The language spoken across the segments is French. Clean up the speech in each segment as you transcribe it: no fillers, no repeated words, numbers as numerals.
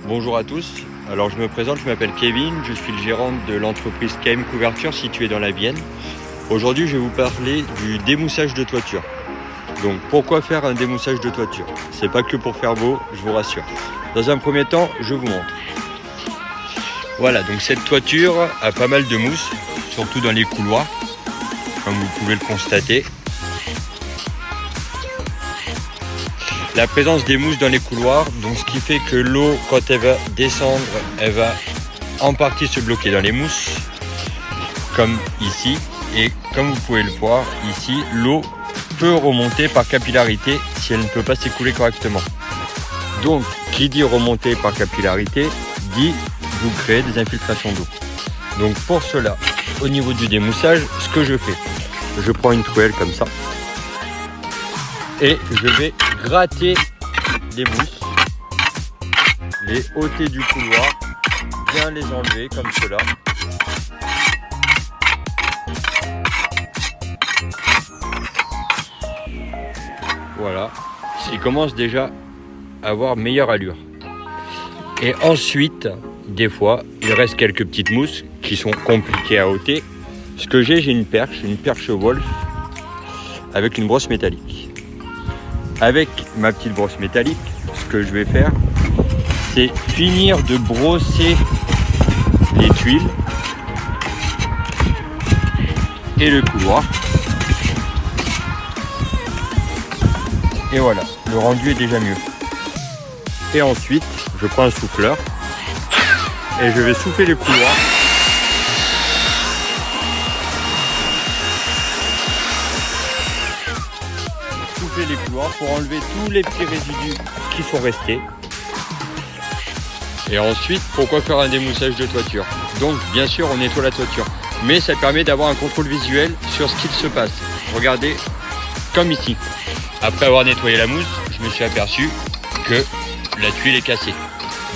Bonjour à tous, alors je me présente, je m'appelle Kevin, je suis le gérant de l'entreprise KM Couverture située dans la Vienne. Aujourd'hui je vais vous parler du démoussage de toiture. Donc pourquoi faire un démoussage de toiture? C'est pas que pour faire beau, je vous rassure. Dans un premier temps, je vous montre. Voilà, donc cette toiture a pas mal de mousse, surtout dans les couloirs, comme vous pouvez le constater. La présence des mousses dans les couloirs, donc ce qui fait que l'eau, quand elle va descendre, elle va en partie se bloquer dans les mousses, comme ici. Et comme vous pouvez le voir ici, l'eau peut remonter par capillarité si elle ne peut pas s'écouler correctement. Donc, qui dit remonter par capillarité, dit vous créez des infiltrations d'eau. Donc pour cela, au niveau du démoussage, ce que je fais, je prends une truelle comme ça, et je vais gratter les mousses, les ôter du couloir, bien les enlever comme cela. Voilà, il commence déjà à avoir meilleure allure. Et ensuite, des fois, il reste quelques petites mousses qui sont compliquées à ôter. Ce que j'ai une perche Wolf avec une brosse métallique. Avec ma petite brosse métallique, ce que je vais faire, c'est finir de brosser les tuiles et le couloir. Et voilà, le rendu est déjà mieux. Et ensuite, je prends un souffleur et je vais souffler les couloirs. Les couloirs pour enlever tous les petits résidus qui sont restés. Et ensuite, pourquoi faire un démoussage de toiture? Donc bien sûr on nettoie la toiture, mais ça permet d'avoir un contrôle visuel sur ce qu'il se passe. Regardez, comme ici, après avoir nettoyé la mousse, je me suis aperçu que la tuile est cassée,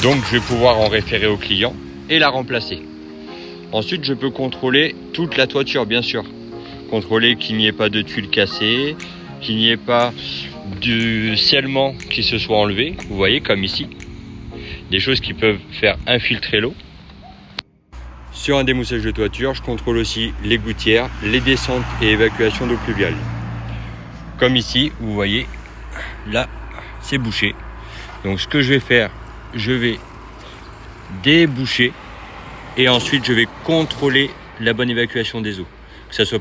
donc je vais pouvoir en référer au client et la remplacer. Ensuite je peux contrôler toute la toiture, bien sûr, contrôler qu'il n'y ait pas de tuiles cassées, qu'il n'y ait pas du scellement qui se soit enlevé, vous voyez, comme ici, des choses qui peuvent faire infiltrer l'eau. Sur un démoussage de toiture, je contrôle aussi les gouttières, les descentes et évacuation d'eau pluviale. Comme ici, vous voyez, là, c'est bouché. Donc ce que je vais faire, je vais déboucher et ensuite je vais contrôler la bonne évacuation des eaux. Que ça soit